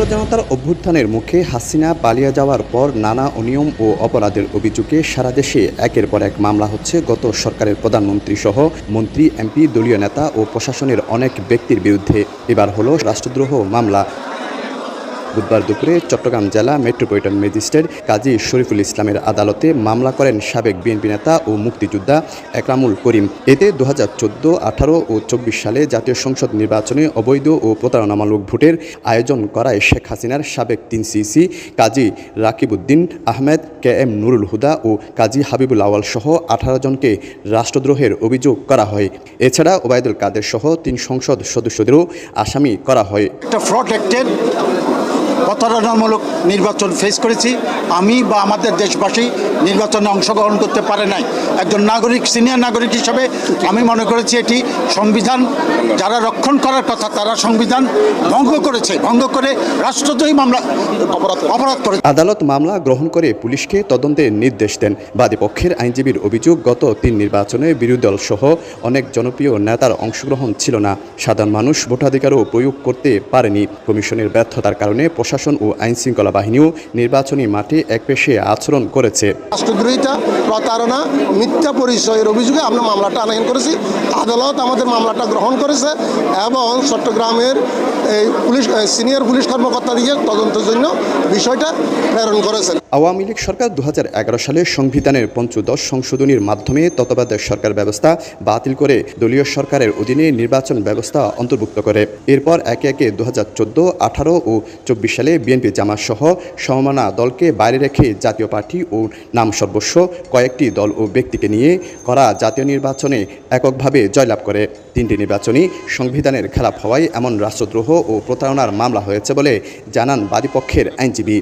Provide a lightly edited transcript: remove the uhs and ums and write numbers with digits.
জনতার অভ্যুত্থানের মুখে হাসিনা পালিয়ে যাওয়ার পর নানা অনিয়ম ও অপরাধের অভিযোগে সারা দেশে একের পর এক মামলা হচ্ছে গত সরকারের প্রধানমন্ত্রী সহ মন্ত্রী, এমপি, দলীয় নেতা ও প্রশাসনের অনেক ব্যক্তির বিরুদ্ধে। এবার হলো রাষ্ট্রদ্রোহ মামলা। বুধবার দুপুরে চট্টগ্রাম জেলা মেট্রোপলিটন ম্যাজিস্ট্রেট কাজী শরীফুল ইসলামের আদালতে মামলা করেন সাবেক বিএনপি নেতা ও মুক্তিযোদ্ধা একরামুল করিম। এতে 2014, 18 ও 24 সালে জাতীয় সংসদ নির্বাচনে অবৈধ ও প্রতারণামূলক ভোটের আয়োজন করায় শেখ হাসিনার সাবেক 3 সিসি কাজী রাকিবউদ্দিন আহমেদ, KM নুরুল হুদা ও কাজী হাবিবুল আওয়াল সহ 18 জনকে রাষ্ট্রদ্রোহের অভিযোগ করা হয়। এছাড়া ওবায়দুল কাদের সহ 3 সংসদ সদস্যদেরও আসামি করা হয়। প্রতারণামূলক নির্বাচন ফেস করেছি আমি বা আমাদের দেশবাসী নির্বাচনে অংশগ্রহণ করতে পারে নাই। একজন নাগরিক, সিনিয়র নাগরিক হিসেবে আমি মনে করেছি এটি সংবিধান যারা রক্ষণ করার কথা তারা সংবিধান ভঙ্গ করেছে, ভঙ্গ করে রাষ্ট্রদ্রোহী মামলা অপরাধ করেছে। আদালত মামলা গ্রহণ করে পুলিশকে তদন্তের নির্দেশ দেন। বাদীপক্ষের আইনজীবীর অভিযোগ, গত 3 নির্বাচনে বিরোধী দল সহ অনেক জনপ্রিয় নেতার অংশগ্রহণ ছিল না। সাধারণ মানুষ ভোটাধিকারও প্রয়োগ করতে পারেনি। কমিশনের ব্যর্থতার কারণে প্রশাসন ও আইনশৃঙ্খলা বাহিনীও নির্বাচনী মাঠে একপেশে আচরণ করেছে। রাষ্ট্রদ্রোহিতা, প্রতারণা, মিথ্যা পরিচয়ের অভিযোগে আমরা মামলাটা আনয়ন করেছি। আদালত আমাদের মামলাটা গ্রহণ করেছে এবং চট্টগ্রামের এই সিনিয়র পুলিশ কর্মকর্তা দিয়ে তদন্তের জন্য বিষয়টা প্রেরণ করেছেন। আওয়ামী লীগ সরকার 2011 সালে সংবিধানের পঞ্চদশ সংশোধনীর মাধ্যমে তত্ত্বাবধায়ক সরকার ব্যবস্থা বাতিল করে দলীয় সরকারের অধীনে নির্বাচন ব্যবস্থা অন্তর্ভুক্ত করে। এরপর একে একে 2014, 18 ও 24 সালে বিএনপি জামাত সহ সমমনা দলকে বাইরে রেখে জাতীয় পার্টি ও নাম সর্বস্ব কয়েকটি দল ও ব্যক্তিকে নিয়ে করা জাতীয় নির্বাচনে এককভাবে জয়লাভ করে। 3টি নির্বাচনই সংবিধানের খেলাপ হওয়ায় এমন রাষ্ট্রদ্রোহ ও প্রতারণার মামলা হয়েছে বলে জানান বাদীপক্ষের আইনজীবী।